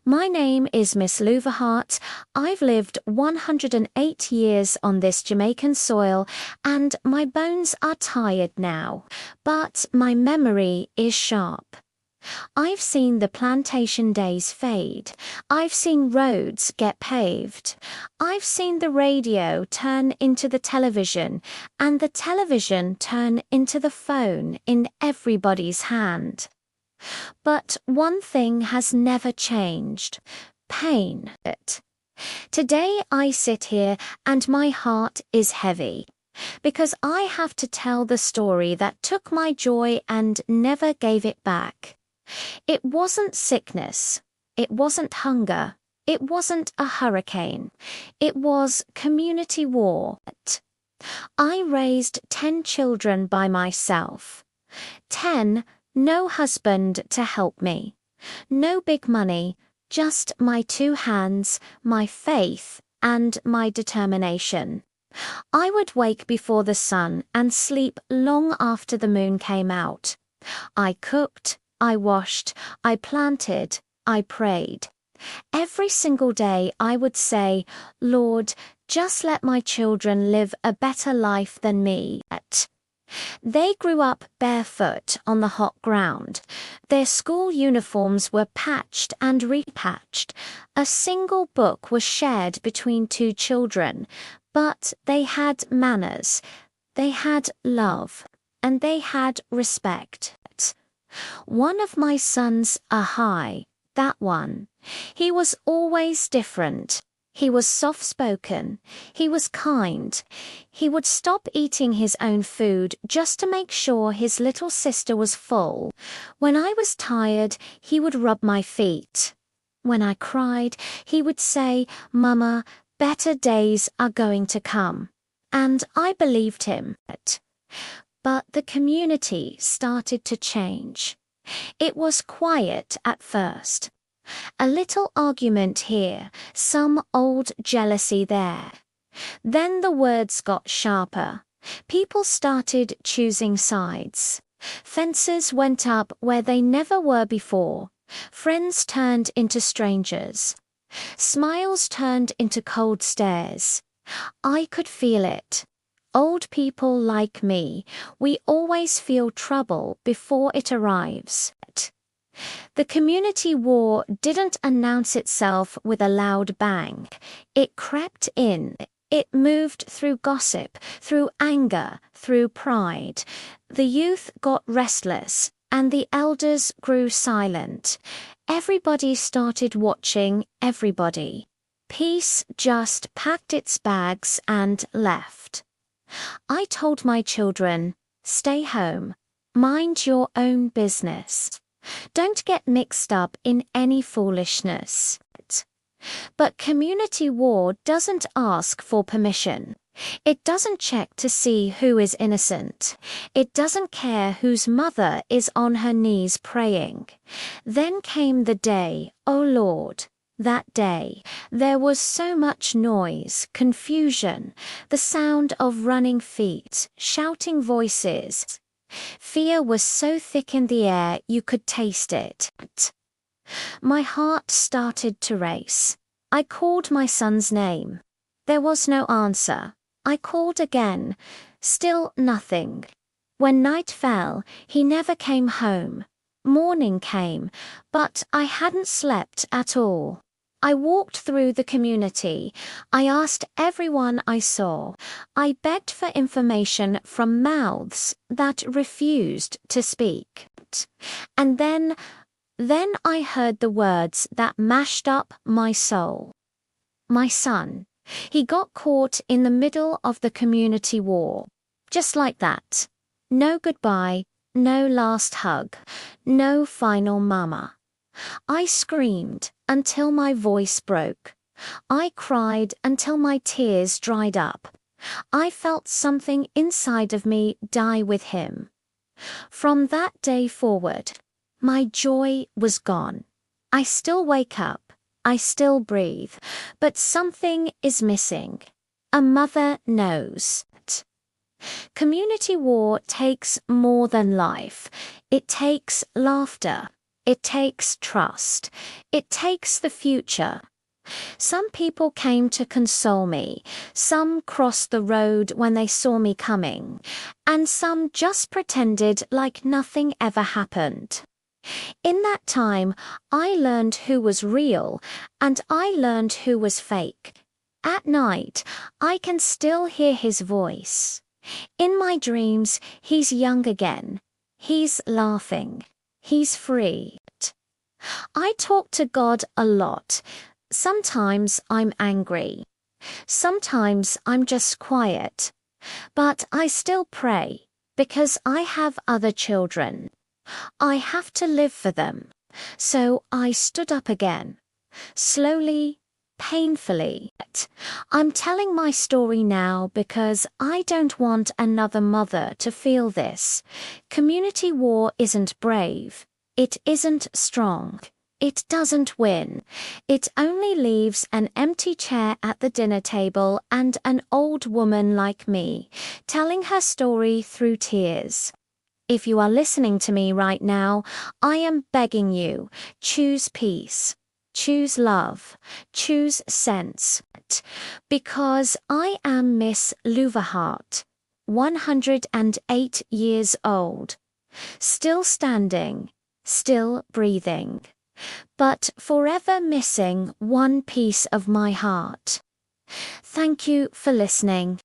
My name is Miss Luva Heart. I've lived 108 years on this Jamaican soil, and my bones are tired now, but my memory is sharp. I've seen the plantation days fade. I've seen roads get paved. I've seen the radio turn into the television, and the television turn into the phone in everybody's hand. But one thing has never changed: pain. Today I sit here and my heart is heavy, because I have to tell the story that took my joy and never gave it back. It wasn't sickness. It wasn't hunger. It wasn't a hurricane. It was community war. I raised 10 children by myself. 10, no husband to help me. No big money, just my 2 hands, my faith, and my determination. I would wake before the sun and sleep long after the moon came out. I cooked, I washed, I planted, I prayed. Every single day I would say, "Lord, just let my children live a better life than me." They grew up barefoot on the hot ground. Their school uniforms were patched and repatched. A single book was shared between 2 children, but they had manners, they had love, and they had respect. One of my sons, Ahai, that one, he was always different. He was soft-spoken. He was kind. He would stop eating his own food just to make sure his little sister was full. When I was tired, he would rub my feet. When I cried, he would say, "Mama, better days are going to come." And I believed him. But the community started to change. It was quiet at first. A little argument here, some old jealousy there. Then the words got sharper. People started choosing sides. Fences went up where they never were before. Friends turned into strangers. Smiles turned into cold stares. I could feel it. Old people like me, we always feel trouble before it arrives. The community war didn't announce itself with a loud bang. It crept in. It moved through gossip, through anger, through pride. The youth got restless, and the elders grew silent. Everybody started watching everybody. Peace just packed its bags and left. I told my children, "Stay home. Mind your own business. Don't get mixed up in any foolishness." But community war doesn't ask for permission. It doesn't check to see who is innocent. It doesn't care whose mother is on her knees praying. Then came the day, oh Lord, that day. There was so much noise, confusion, the sound of running feet, shouting voices. Fear was so thick in the air you could taste it. My heart started to race. I called my son's name. There was no answer. I called again. Still nothing. When night fell, he never came home. Morning came, but I hadn't slept at all. I walked through the community. I asked everyone I saw. I begged for information from mouths that refused to speak. And then I heard the words that mashed up my soul. My son, he got caught in the middle of the community war. Just like that. No goodbye, no last hug, no final mama. I screamed until my voice broke. I cried until my tears dried up. I felt something inside of me die with him. From that day forward, my joy was gone. I still wake up, I still breathe, but something is missing. A mother knows. Community war takes more than life. It takes laughter. It takes trust. It takes the future. Some people came to console me, some crossed the road when they saw me coming, and some just pretended like nothing ever happened. In that time, I learned who was real, and I learned who was fake. At night, I can still hear his voice. In my dreams, he's young again. He's laughing. He's free. I talk to God a lot. Sometimes I'm angry. Sometimes I'm just quiet. But I still pray, because I have other children. I have to live for them. So I stood up again. Slowly, painfully. I'm telling my story now because I don't want another mother to feel this. Community war isn't brave. It isn't strong. It doesn't win. It only leaves an empty chair at the dinner table and an old woman like me, telling her story through tears. If you are listening to me right now, I am begging you, choose peace. Choose love. Choose sense. Because I am Miss Luva Heart, 108 years old. Still standing, still breathing, but forever missing one piece of my heart. Thank you for listening.